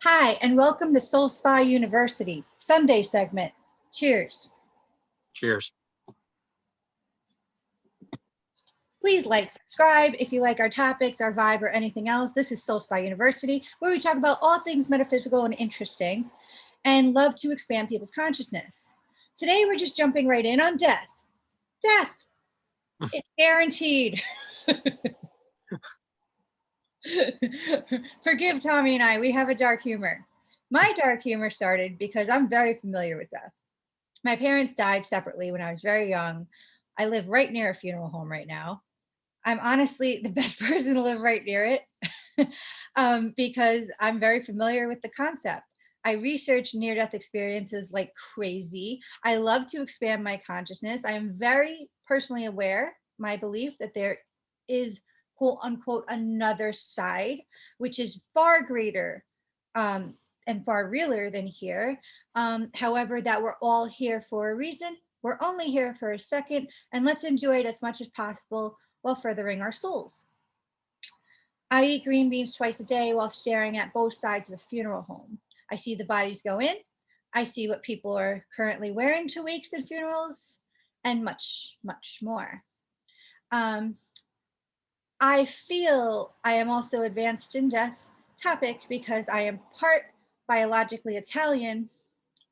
Hi, and welcome to SoulSpaUniversity, Sunday segment. Cheers. Cheers. Please like, subscribe if you like our topics, our vibe, or anything else. This is SoulSpaUniversity, where we talk about all things metaphysical and interesting, and love to expand people's consciousness. Today, we're just jumping right in on death. Death. It's guaranteed. Forgive Tommy and I, we have a dark humor. My dark humor started because I'm very familiar with death. My parents died separately when I was very young. I live right near a funeral home right now. I'm honestly the best person to live right near it because I'm very familiar with the concept. I research near-death experiences like crazy. I love to expand my consciousness. I am very personally aware, my belief that there is quote unquote another side, which is far greater and far realer than here. However, that we're all here for a reason. We're only here for a second, and let's enjoy it as much as possible while furthering our souls. I eat green beans twice a day while staring at both sides of the funeral home. I see the bodies go in. I see what people are currently wearing to wakes and funerals, and much, much more. I feel I am also advanced in death topic because I am part biologically Italian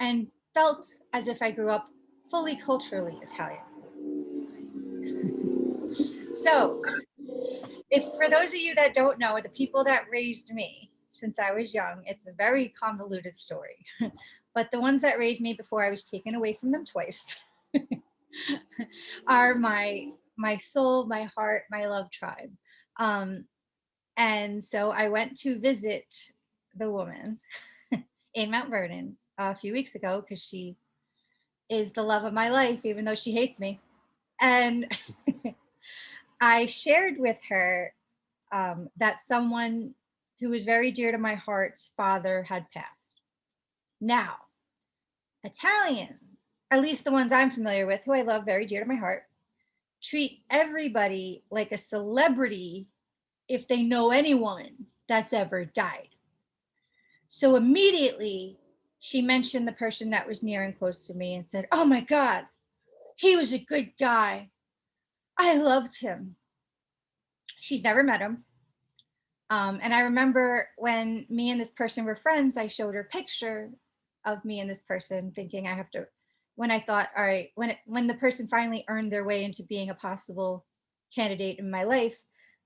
and felt as if I grew up fully culturally Italian. So, if for those of you that don't know, the people that raised me since I was young, it's a very convoluted story. But the ones that raised me before I was taken away from them twice are my soul, my heart, my love tribe. And so I went to visit the woman in Mount Vernon a few weeks ago because she is the love of my life, even though she hates me. And I shared with her that someone who was very dear to my heart's father had passed. Now, Italians, at least the ones I'm familiar with, who I love very dear to my heart, treat everybody like a celebrity if they know anyone that's ever died. So immediately she mentioned the person that was near and close to me and said, "Oh my God, he was a good guy. I loved him." She's never met him. And I remember when me and this person were friends, I showed her a picture of me and this person, thinking I have to, when I thought, all right, when the person finally earned their way into being a possible candidate in my life,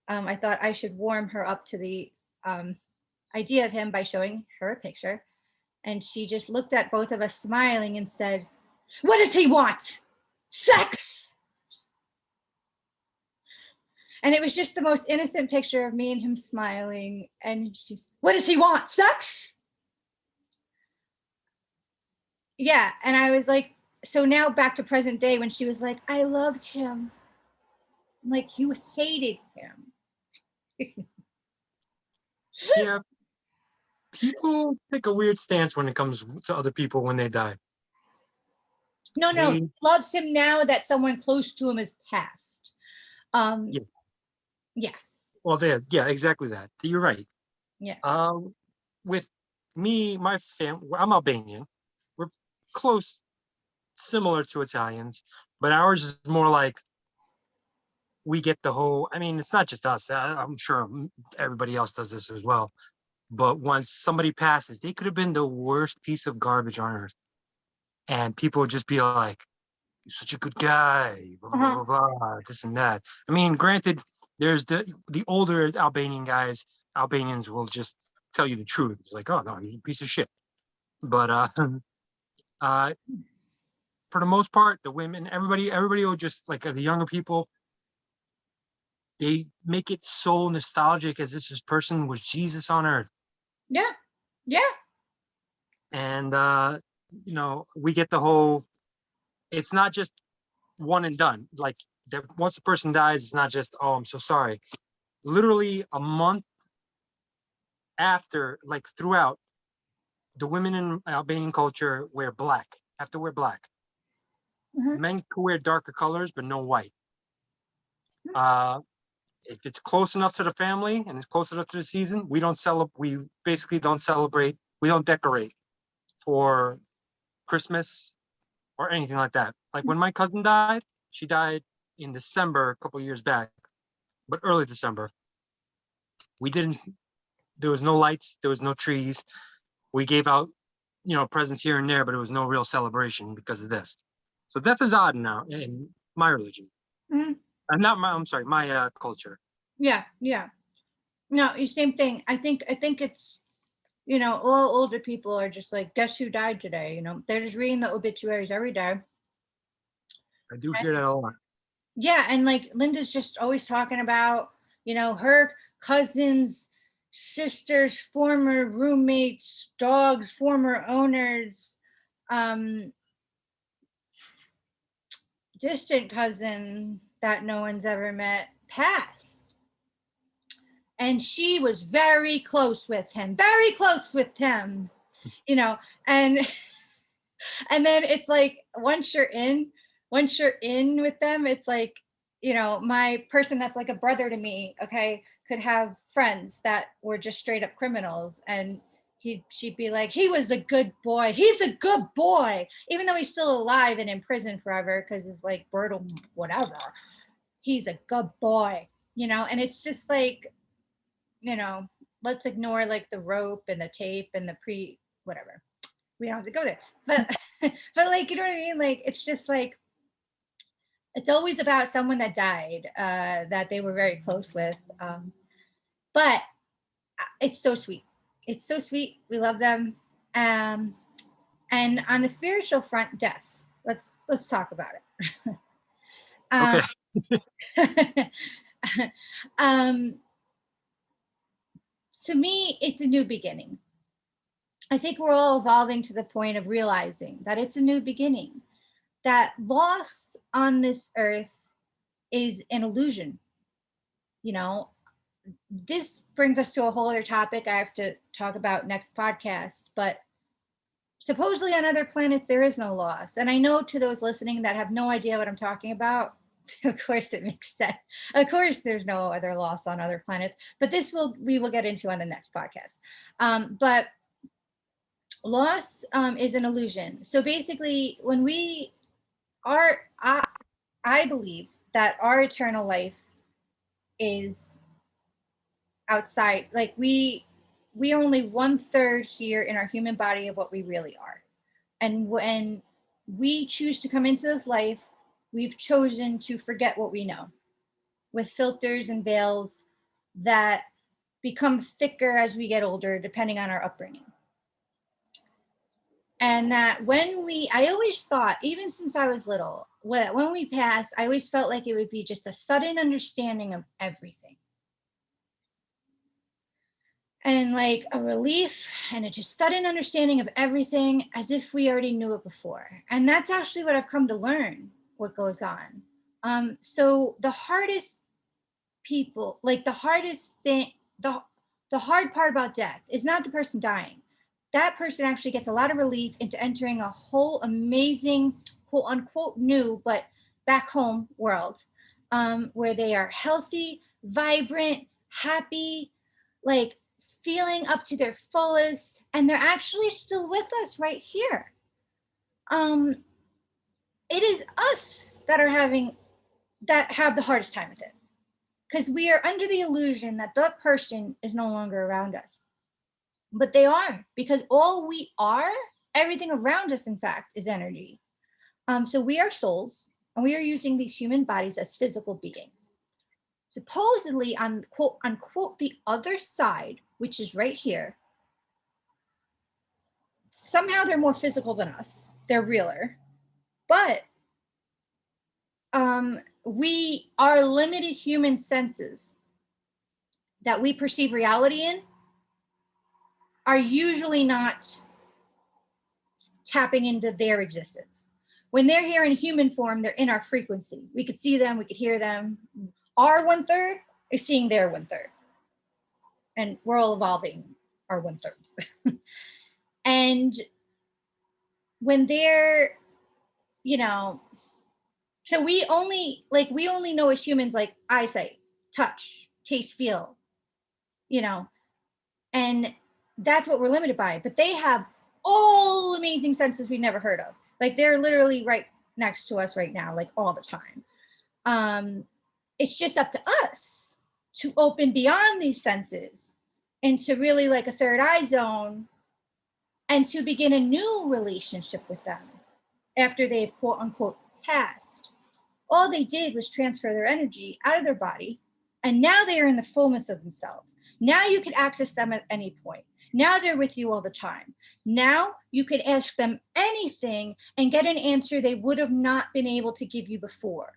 I thought I should warm her up to the idea of him by showing her a picture. And she just looked at both of us smiling and said, "What does he want? Sex!" And it was just the most innocent picture of me and him smiling. And she's, "What does he want? Sex?" Yeah. And I was like, so now back to present day when she was like, "I loved him." I'm like, "You hated him." Yeah, people take a weird stance when it comes to other people when they die. No, he loves him now that someone close to him has passed. Yeah. Well, yeah, exactly that. You're right. Yeah. With me, my family, I'm Albanian. We're close, similar to Italians, but ours is more like we get the whole. I mean, it's not just us. I'm sure everybody else does this as well. But once somebody passes, they could have been the worst piece of garbage on earth, and people would just be like, "You're such a good guy," blah, blah, blah, blah, this and that. I mean, granted, there's the older Albanians will just tell you the truth. It's like, "Oh no, he's a piece of shit." But for the most part, the women, everybody will just like the younger people. They make it so nostalgic as if this person was Jesus on earth. Yeah. Yeah. And we get the whole. It's not just one and done. Like that, once a person dies, it's not just, "Oh, I'm so sorry." Literally a month after, like throughout, the women in Albanian culture wear black. Have to wear black. Men can wear darker colors, but no white. If it's close enough to the family and it's close enough to the season, we basically don't celebrate We don't decorate for Christmas or anything like that. Like when my cousin died, she died in December a couple years back, but early December. We didn't. There was no lights. There was no trees. We gave out, presents here and there, but it was no real celebration because of this. So death is odd now in my religion. Mhm. I'm sorry, my culture. Yeah, yeah. No, same thing. I think it's, all older people are just like, guess who died today? They're just reading the obituaries every day. I do hear that a lot. Yeah, and like Linda's just always talking about, her cousins, sisters, former roommates, dogs, former owners, um, distant cousin that no one's ever met passed. And she was very close with him, and and then it's like once you're in with them, it's like, my person that's like a brother to me, okay, could have friends that were just straight up criminals, and she'd be like, he was a good boy, he's a good boy, even though he's still alive and in prison forever because of like brutal whatever, he's a good boy, and it's just like, let's ignore like the rope and the tape and the whatever, we don't have to go there, but but like, you know what I mean, like it's just like it's always about someone that died, that they were very close with, but it's so sweet, we love them, um, and on the spiritual front, death, let's talk about it. Okay. um, to me, it's a new beginning. I think we're all evolving to the point of realizing that it's a new beginning, that loss on this earth is an illusion. This brings us to a whole other topic I have to talk about next podcast, but supposedly on other planets there is no loss. And I know to those listening that have no idea what I'm talking about, of course it makes sense. Of course there's no other loss on other planets, but we will get into on the next podcast. But loss is an illusion. So basically, when we are, I believe that our eternal life is outside. Like we are only 1/3 here in our human body of what we really are. And when we choose to come into this life, we've chosen to forget what we know with filters and veils that become thicker as we get older, depending on our upbringing. And that I always thought, even since I was little, when we pass, I always felt like it would be just a sudden understanding of everything. And like a relief and a just sudden understanding of everything as if we already knew it before. And that's actually what I've come to learn what goes on. So the hardest people, like the hardest thing, the hard part about death is not the person dying. That person actually gets a lot of relief into entering a whole amazing, quote unquote, new, but back home world, where they are healthy, vibrant, happy, like feeling up to their fullest, and they're actually still with us right here. It is us that have the hardest time with it, because we are under the illusion that that person is no longer around us. But they are, because all we are, everything around us, in fact, is energy. So we are souls, and we are using these human bodies as physical beings. Supposedly, on quote unquote the other side, which is right here, somehow they're more physical than us. They're realer, but our limited human senses that we perceive reality in are usually not tapping into their existence. When they're here in human form, they're in our frequency. We could see them, we could hear them. Our 1/3 is seeing their 1/3. And we're all evolving our 1/3s. And when they're, so we only know as humans like eyesight, touch, taste, feel, and that's what we're limited by. But they have all amazing senses we've never heard of. Like they're literally right next to us right now, like all the time. It's just up to us to open beyond these senses into really like a third eye zone and to begin a new relationship with them after they've quote unquote passed. All they did was transfer their energy out of their body, and now they are in the fullness of themselves. Now you can access them at any point. Now they're with you all the time. Now you could ask them anything and get an answer they would have not been able to give you before.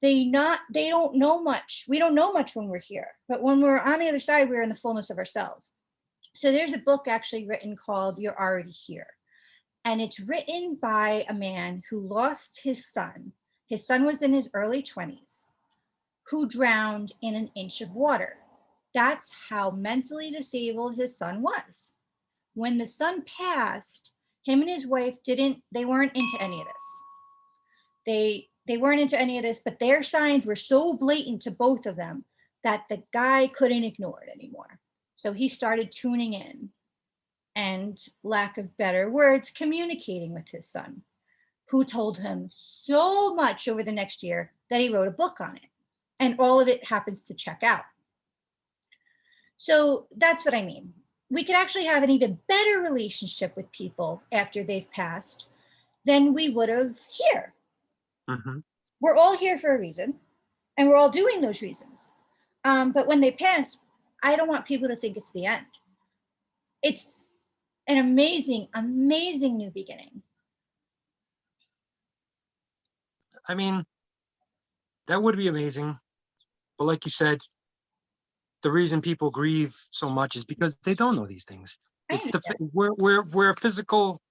They don't know much. We don't know much when we're here, but when we're on the other side, we're in the fullness of ourselves. So there's a book actually written called You're Already Here. And it's written by a man who lost his son. His son was in his early 20s, who drowned in an inch of water. That's how mentally disabled his son was. When the son passed, him and his wife they weren't into any of this. They weren't into any of this, but their signs were so blatant to both of them that the guy couldn't ignore it anymore. So he started tuning in and, lack of better words, communicating with his son, who told him so much over the next year that he wrote a book on it. And all of it happens to check out. So that's what I mean. We could actually have an even better relationship with people after they've passed than we would have here. Mm-hmm. We're all here for a reason, and we're all doing those reasons. But when they pass, I don't want people to think it's the end. It's an amazing, amazing new beginning. I mean, that would be amazing. But like you said, the reason people grieve so much is because they don't know these things. It's we're a physical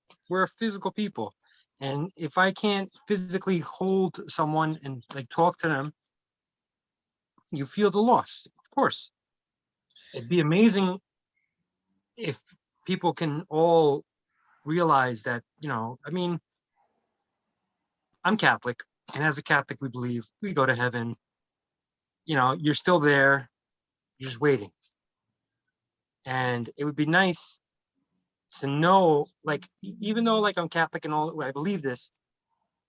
people. And if I can't physically hold someone and like talk to them, you feel the loss, of course. It'd be amazing if people can all realize that, I mean, I'm Catholic, and as a Catholic, we believe we go to heaven. You're still there, you're just waiting. And it would be nice to know, like, even though like I'm Catholic and all, I believe this,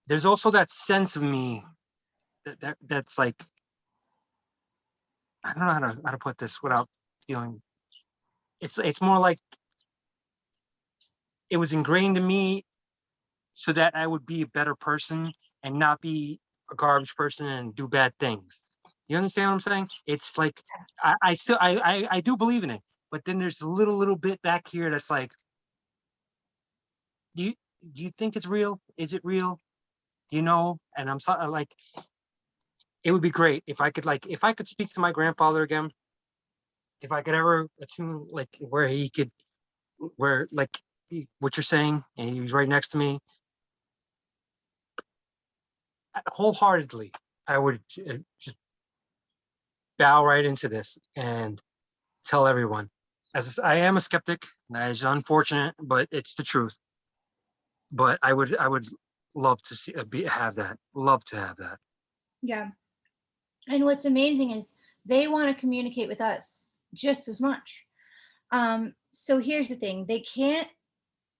there's also that sense of me that's like, I don't know how to put this without feeling. It's more like it was ingrained in me so that I would be a better person and not be a garbage person and do bad things. You understand what I'm saying? It's like I still I do believe in it, but then there's a little bit back here that's like, do you think it's real? Is it real? And I'm so like, it would be great if I could speak to my grandfather again, if I could ever attune like where like what you're saying, and he was right next to me, wholeheartedly, I would just bow right into this and tell everyone. As I am a skeptic, and that is unfortunate, but it's the truth. But I would love to have that. Love to have that. Yeah. And what's amazing is they want to communicate with us just as much. So here's the thing.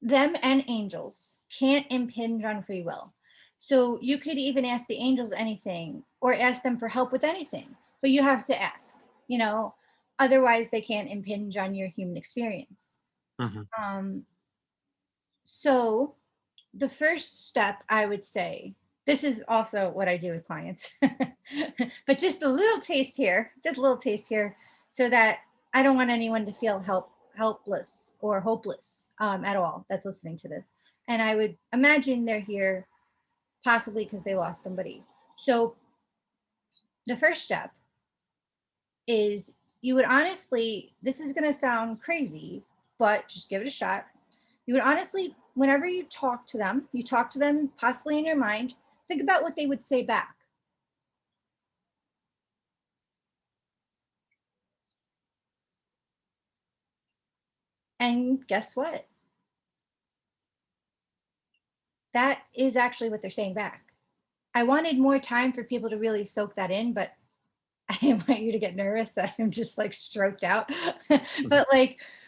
Them and angels can't impinge on free will. So you could even ask the angels anything or ask them for help with anything, but you have to ask, otherwise they can't impinge on your human experience. Mm-hmm. So the first step, I would say, this is also what I do with clients, but just a little taste here, so that I don't want anyone to feel helpless or hopeless at all that's listening to this. And I would imagine they're here possibly because they lost somebody. So the first step is you would honestly, this is going to sound crazy, but just give it a shot. You would honestly, whenever you talk to them possibly in your mind, think about what they would say back. And guess what? That is actually what they're saying back. I wanted more time for people to really soak that in, but I didn't want you to get nervous that I'm just like stroked out.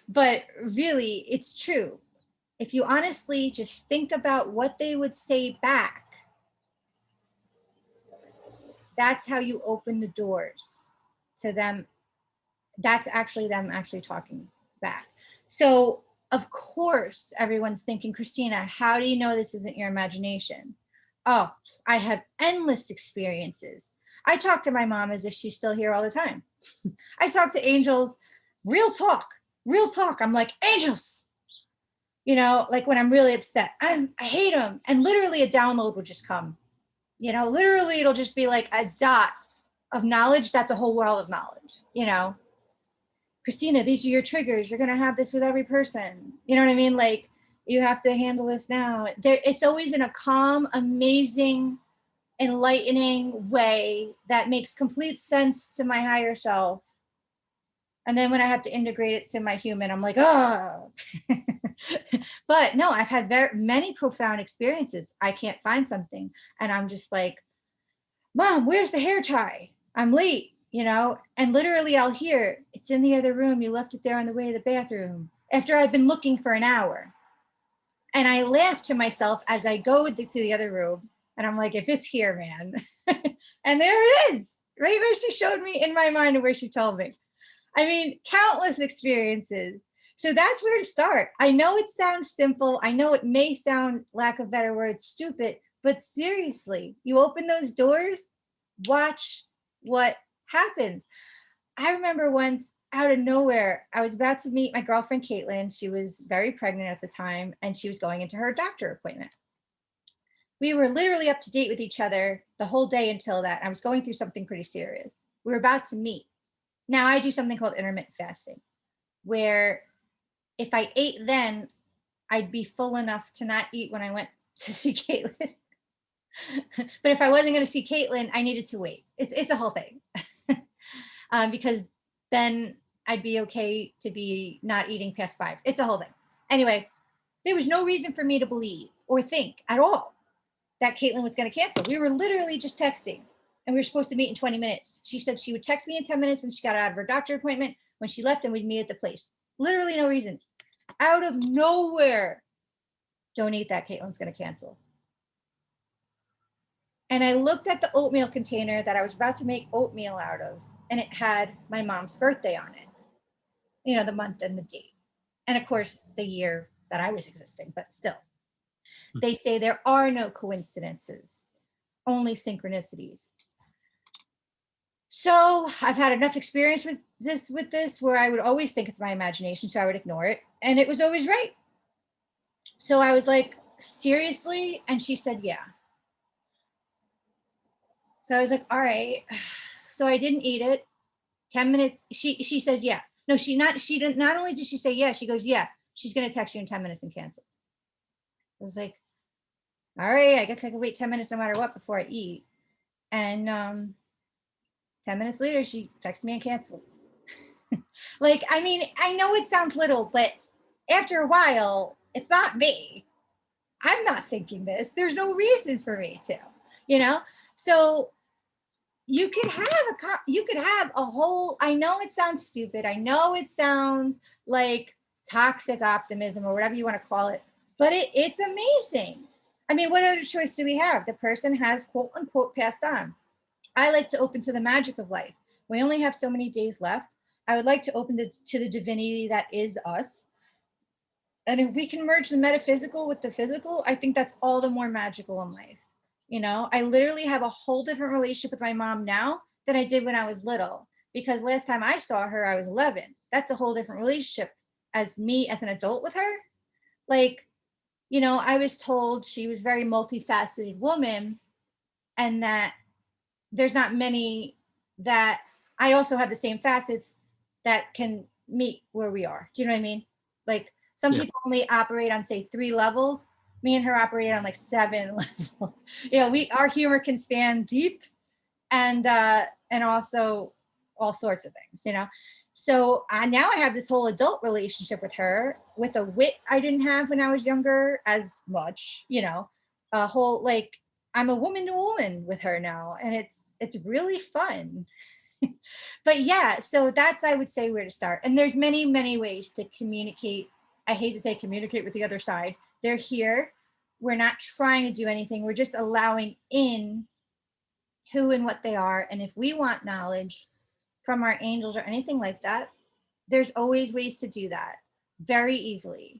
But really, it's true. If you honestly just think about what they would say back, that's how you open the doors to them. That's actually them actually talking back. So of course, everyone's thinking, Christina, how do you know this isn't your imagination? Oh, I have endless experiences. I talk to my mom as if she's still here all the time. I talk to angels, real talk, real talk. I'm like, angels, you know, like when I'm really upset, I hate them. And literally a download will just come, you know, literally it'll just be like a dot of knowledge. That's a whole world of knowledge, you know. Christina, these are your triggers. You're going to have this with every person. You know what I mean? Like, you have to handle this now. It's always in a calm, amazing, enlightening way that makes complete sense to my higher self. And then when I have to integrate it to my human, I'm like, oh. But no, I've had many profound experiences. I can't find something. And I'm just like, Mom, where's the hair tie? I'm late, you know? And literally I'll hear, it's in the other room. You left it there on the way to the bathroom, after I've been looking for an hour. And I laugh to myself as I go to the other room. And I'm like, if it's here, man. And there it is, right where she showed me in my mind and where she told me. I mean, countless experiences. So that's where to start. I know it sounds simple. I know it may sound, lack of better words, stupid, but seriously, you open those doors, watch what happens. I remember once out of nowhere, I was about to meet my girlfriend, Caitlin. She was very pregnant at the time, and she was going into her doctor appointment. We were literally up to date with each other the whole day until that. I was going through something pretty serious. We were about to meet. Now I do something called intermittent fasting, where if I ate then, I'd be full enough to not eat when I went to see Caitlin. But if I wasn't going to see Caitlin, I needed to wait. It's a whole thing. Because then I'd be okay to be not eating past 5. It's a whole thing. Anyway, there was no reason for me to believe or think at all that Caitlin was going to cancel. We were literally just texting, and we were supposed to meet in 20 minutes. She said she would text me in 10 minutes when she got out of her doctor appointment. When she left, and we'd meet at the place. Literally no reason. Out of nowhere. Don't eat that, Caitlin's going to cancel. And I looked at the oatmeal container that I was about to make oatmeal out of, and it had my mom's birthday on it. You know, the month and the date. And of course, the year that I was existing, but still. They say there are no coincidences, only synchronicities. So I've had enough experience with this where I would always think it's my imagination, so I would ignore it. And it was always right. So I was like, seriously? And she said, yeah. So I was like, all right. So I didn't eat it. 10 minutes. She says, yeah. No, she didn't. Not only did she say, yeah, she goes, yeah, she's going to text you in 10 minutes and cancel. I was like, all right, I guess I could wait 10 minutes no matter what before I eat. And 10 minutes later, she texted me and canceled. Like, I mean, I know it sounds little, but after a while, it's not me. I'm not thinking this. There's no reason for me to, you know? So you could have a whole, I know it sounds stupid. I know it sounds like toxic optimism or whatever you want to call it, but it's amazing. I mean, what other choice do we have? The person has quote unquote passed on. I like to open to the magic of life. We only have so many days left. I would like to open to the divinity that is us. And if we can merge the metaphysical with the physical, I think that's all the more magical in life. You know, I literally have a whole different relationship with my mom now than I did when I was little, because last time I saw her, I was 11. That's a whole different relationship as me as an adult with her. Like, you know, I was told she was a very multifaceted woman, and that there's not many that I also have the same facets that can meet where we are. Do you know what I mean? Like, some people only operate on, say, 3 levels. Me and her operated on like 7 levels. You know, our humor can span deep and also all sorts of things, you know. So now I have this whole adult relationship with her, with a wit I didn't have when I was younger as much, you know, a whole, like, I'm a woman to woman with her now, and it's really fun. But yeah, so that's, I would say, where to start. And there's many, many ways to communicate. I hate to say communicate with the other side. They're here. We're not trying to do anything. We're just allowing in who and what they are. And if we want knowledge from our angels or anything like that, there's always ways to do that very easily,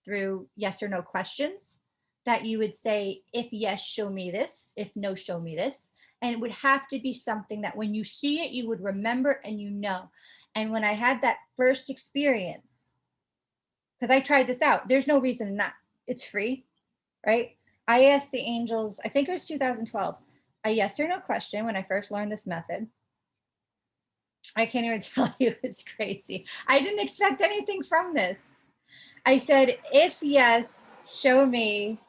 through yes or no questions that you would say, if yes, show me this, if no, show me this. And it would have to be something that when you see it, you would remember and you know. And when I had that first experience, because I tried this out, there's no reason not. It's free, right? I asked the angels, I think it was 2012, a yes or no question when I first learned this method. I can't even tell you, it's crazy. I didn't expect anything from this. I said, if yes, show me.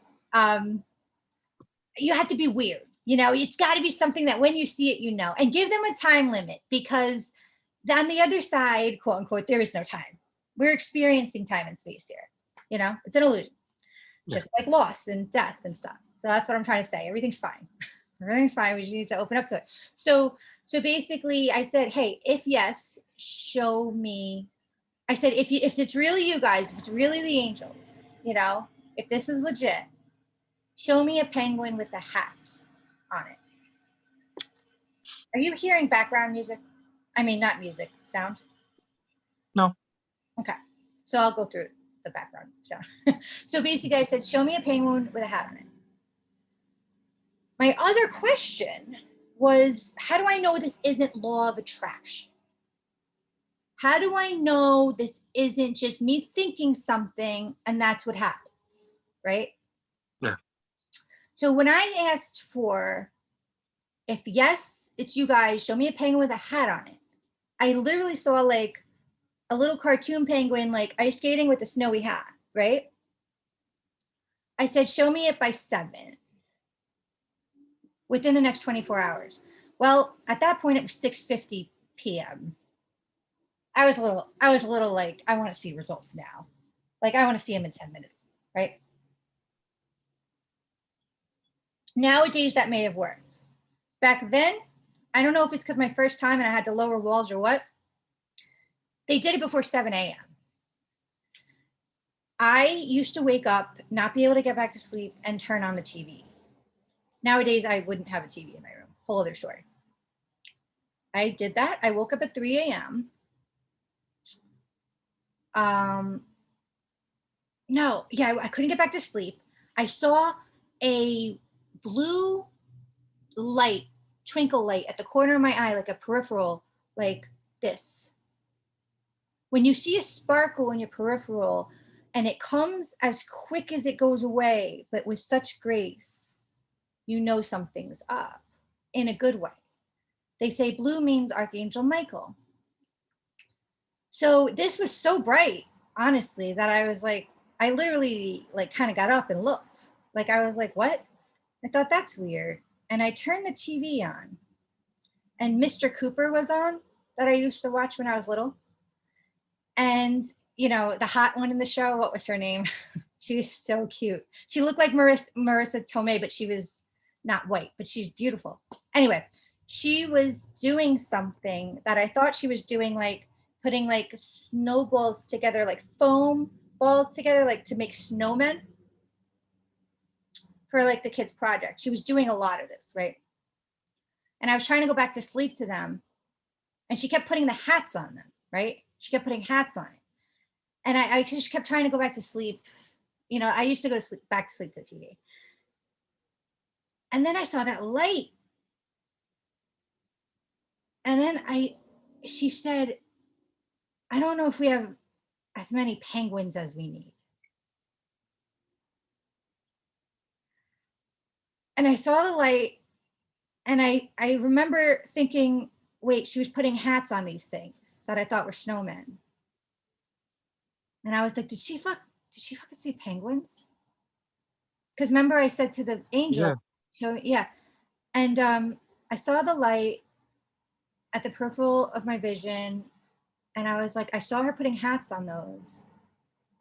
You have to be weird. You know, it's got to be something that when you see it, you know, and give them a time limit, because on the other side, quote unquote, there is no time. We're experiencing time and space here. You know, it's an illusion, just like loss and death and stuff. So that's what I'm trying to say. Everything's fine. Everything's fine. We just need to open up to it. So basically I said, hey, if yes, show me. I said, if it's really you guys, if it's really the angels, you know, if this is legit, show me a penguin with a hat on it. Are you hearing background music? I mean, not music, sound? No. Okay. So I'll go through the background sound. So basically I said, show me a penguin with a hat on it. My other question was, how do I know this isn't law of attraction? How do I know this isn't just me thinking something and that's what happens, right? Yeah. So when I asked for, if yes, it's you guys, show me a penguin with a hat on it, I literally saw like a little cartoon penguin, like ice skating with a snowy hat, right? I said, show me it by 7, within the next 24 hours. Well, at that point, it was 6:50 p.m. I was a little like, I want to see results now. Like, I want to see them in 10 minutes, right? Nowadays, that may have worked. Back then, I don't know if it's because my first time and I had to lower walls or what, they did it before 7 a.m. I used to wake up, not be able to get back to sleep, and turn on the TV. Nowadays, I wouldn't have a TV in my room. Whole other story. I did that. I woke up at 3 a.m. No, yeah, I couldn't get back to sleep. I saw a blue light, twinkle light at the corner of my eye, like a peripheral, like this. When you see a sparkle in your peripheral and it comes as quick as it goes away, but with such grace, you know something's up in a good way. They say blue means Archangel Michael. So this was so bright, honestly, that I was like, I literally like kind of got up and looked. Like I was like, what? I thought that's weird. And I turned the TV on and Mr. Cooper was on, that I used to watch when I was little. And, you know, the hot one in the show, what was her name? She was so cute. She looked like Marissa Tomei, but she was not white, but she's beautiful. Anyway, she was doing something that I thought she was doing, like putting like snowballs together, like foam balls together, like to make snowmen for like the kids' project. She was doing a lot of this, right? And I was trying to go back to sleep to them. And she kept putting the hats on them, right? She kept putting hats on it. And I just kept trying to go back to sleep. You know, I used to go to sleep, back to sleep to TV. And then I saw that light. And then she said, I don't know if we have as many penguins as we need. And I saw the light and I remember thinking, wait, she was putting hats on these things that I thought were snowmen. And I was like, did she fucking see penguins? Because remember I said to the angel, yeah. And I saw the light at the peripheral of my vision. And I was like, I saw her putting hats on those.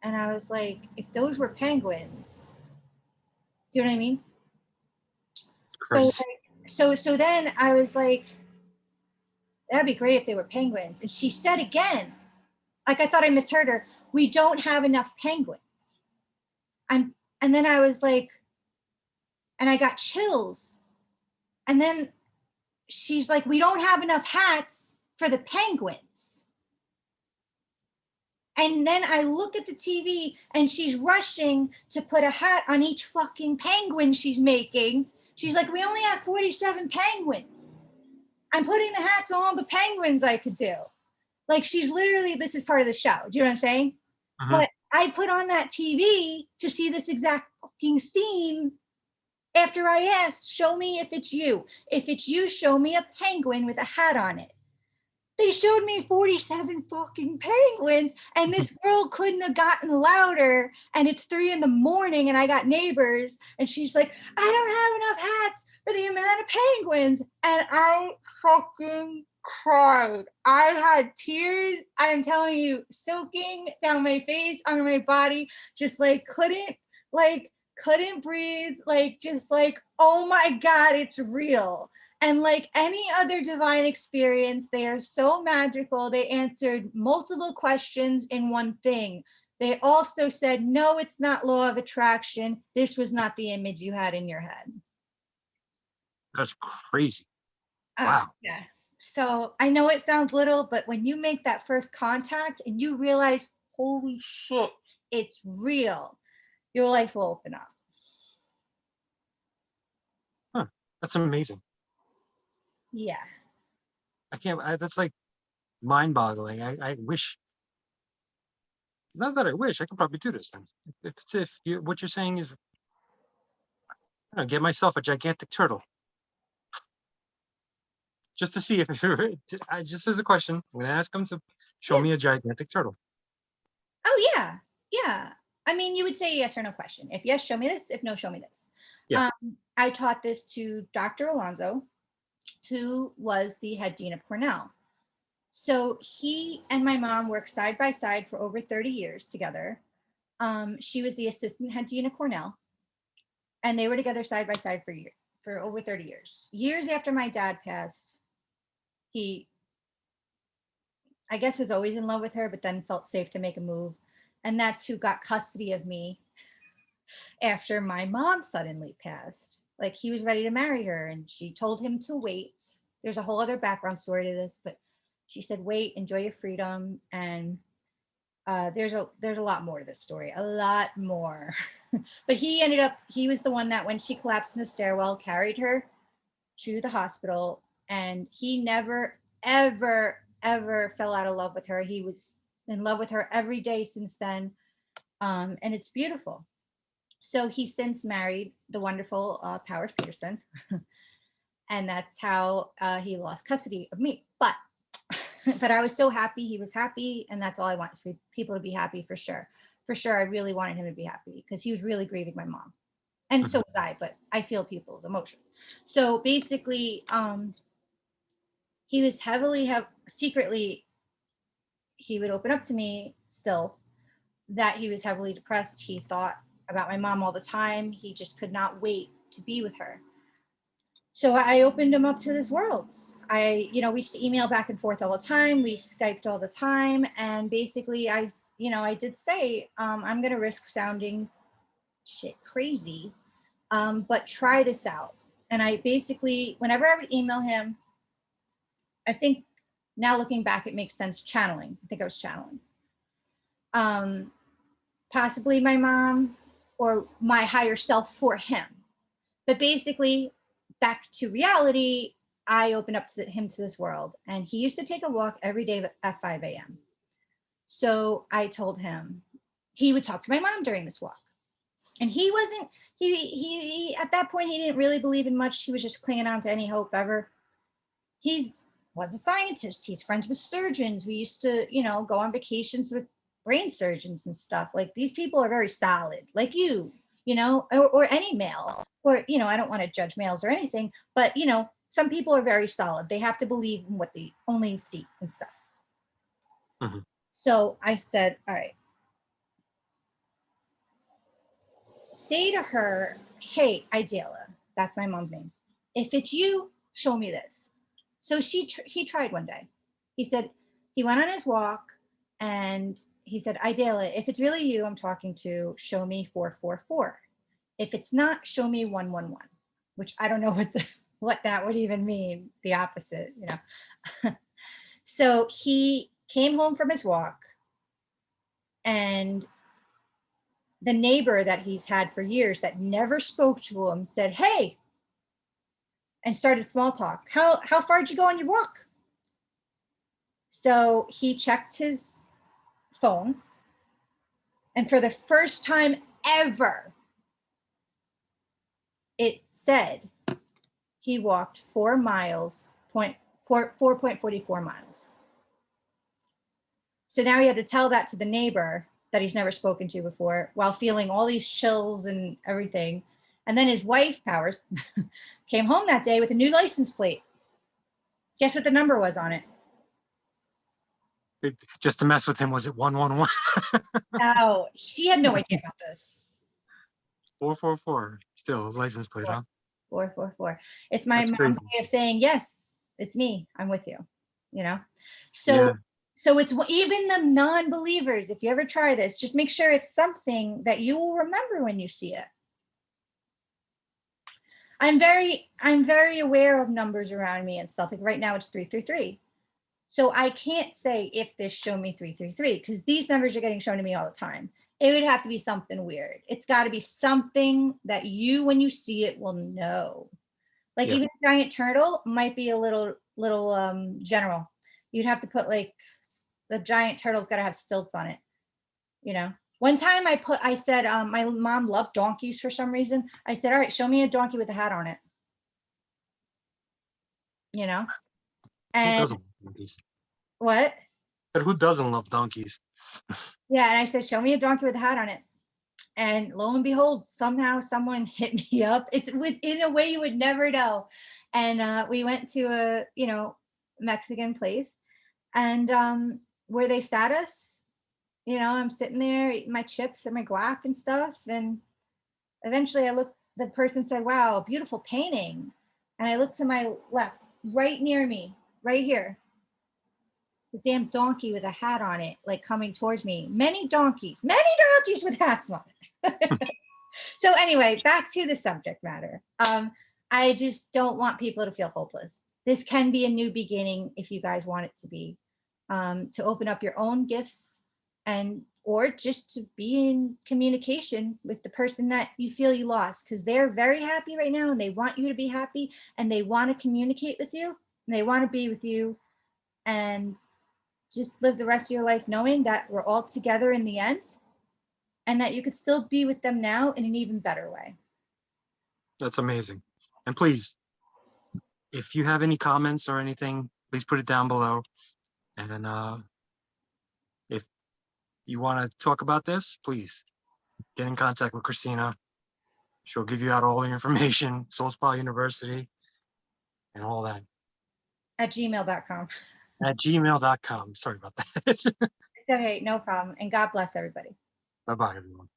And I was like, if those were penguins, do you know what I mean? Crazy. So then I was like, that'd be great if they were penguins. And she said again, like I thought I misheard her, we don't have enough penguins. And then I was like, and I got chills. And then she's like, we don't have enough hats for the penguins. And then I look at the TV and she's rushing to put a hat on each fucking penguin she's making. She's like, we only have 47 penguins. I'm putting the hats on all the penguins I could do. Like, she's literally, this is part of the show. Do you know what I'm saying? Mhm. But I put on that TV to see this exact fucking scene after I asked, show me if it's you. If it's you, show me a penguin with a hat on it. They showed me 47 fucking penguins, and this girl couldn't have gotten louder. And it's 3 a.m, and I got neighbors, and she's like, I don't have enough hats for the amount of penguins. And I fucking cried. I had tears, I am telling you, soaking down my face, on my body, just like couldn't breathe, like just like, oh my God, it's real. And like any other divine experience, they are so magical. They answered multiple questions in one thing. They also said, no, it's not law of attraction. This was not the image you had in your head. That's crazy. Wow. Yeah. So I know it sounds little, but when you make that first contact and you realize, holy shit, it's real, your life will open up. Huh. That's amazing. Yeah. I can't, that's like mind boggling. I wish, not that I wish, I could probably do this then. If you, what you're saying is, I don't know, get myself a gigantic turtle. Just to see if, just as a question, I'm going to ask them to show me a gigantic turtle. Oh, yeah. Yeah. I mean, you would say yes or no question. If yes, show me this. If no, show me this. Yeah. I taught this to Dr. Alonzo, who was the head dean of Cornell. So he and my mom worked side by side for over 30 years together. She was the assistant head dean of Cornell, and they were together side by side for over 30 years. Years after my dad passed, he, I guess, was always in love with her, but then felt safe to make a move. And that's who got custody of me after my mom suddenly passed. Like, he was ready to marry her and she told him to wait. There's a whole other background story to this, but she said, wait, enjoy your freedom. And there's a lot more to this story, a lot more. But he was the one that when she collapsed in the stairwell, carried her to the hospital. And he never, ever, ever fell out of love with her. He was in love with her every day since then. And it's beautiful. So he's since married the wonderful Powers Peterson. And that's how he lost custody of me. But I was so happy he was happy, and that's all I want, is for people to be happy. For sure, I really wanted him to be happy because he was really grieving my mom, and so was I. But I feel people's emotion. So basically, he was secretly, he would open up to me still that he was heavily depressed. He thought about my mom all the time. He just could not wait to be with her. So I opened him up to this world. We used to email back and forth all the time. We Skyped all the time. And basically I did say, I'm going to risk sounding shit crazy, but try this out. And I basically, whenever I would email him, I think now looking back, it makes sense, channeling. I think I was channeling. Possibly my mom or my higher self for him. But basically, back to reality, I opened up to him to this world. And he used to take a walk every day at 5 a.m. So I told him he would talk to my mom during this walk. And he wasn't, he at that point, he didn't really believe in much. He was just clinging on to any hope ever. Was a scientist. He's friends with surgeons. We used to, go on vacations with brain surgeons and stuff. Like, these people are very solid, like you, or any male. Or, I don't want to judge males or anything, but, some people are very solid. They have to believe in what they only see and stuff. Mm-hmm. So I said, all right, say to her, hey, Idela, that's my mom's name. If it's you, show me this. So he tried one day. He said he went on his walk and he said, Idela, if it's really you I'm talking to, show me 444. If it's not, show me 111, which I don't know what that would even mean. The opposite, you know. So he came home from his walk, and the neighbor that he's had for years that never spoke to him said, hey, and started small talk. How far did you go on your walk? So he checked his phone, and for the first time ever, it said he walked 4 miles, 4.44 miles. So now he had to tell that to the neighbor that he's never spoken to before, while feeling all these chills and everything. And then his wife, Powers, came home that day with a new license plate. Guess what the number was on it? Just to mess with him, was it 111? Oh, she had no idea about this. 444. Still his license plate, huh? 444. It's my That's mom's crazy. way of saying, yes, it's me. I'm with you. You know? So Yeah. so it's even the non-believers, if you ever try this, just make sure it's something that you will remember when you see it. I'm very aware of numbers around me and stuff. Like right now it's 333. So I can't say if this show me 333, because these numbers are getting shown to me all the time. It would have to be something weird. It's got to be something that you, when you see it, will know. Like even a giant turtle might be a little general. You'd have to put like the giant turtle's got to have stilts on it. You know, one time I said, my mom loved donkeys for some reason. I said, all right, show me a donkey with a hat on it. You know, Who and doesn't love donkeys? what? But who doesn't love donkeys? Yeah, and I said, show me a donkey with a hat on it. And lo and behold, somehow someone hit me up. It's in a way you would never know. And we went to a, you know, Mexican place, and where they sat us, you know, I'm sitting there eating my chips and my guac and stuff. And eventually the person said, wow, beautiful painting. And I looked to my left, right near me, right here, the damn donkey with a hat on it, like coming towards me. Many donkeys with hats on it. So anyway, back to the subject matter. I just don't want people to feel hopeless. This can be a new beginning if you guys want it to be, to open up your own gifts, and or just to be in communication with the person that you feel you lost, because they're very happy right now and they want you to be happy and they want to communicate with you and they want to be with you, and just live the rest of your life knowing that we're all together in the end and that you could still be with them now in an even better way. That's amazing. And please, if you have any comments or anything, please put it down below. And if you want to talk about this, please get in contact with Christina. She'll give you out all the information, SoulSpaUniversity, and all that. At gmail.com. At gmail.com. Sorry about that. It's okay, no problem. And God bless everybody. Bye-bye, everyone.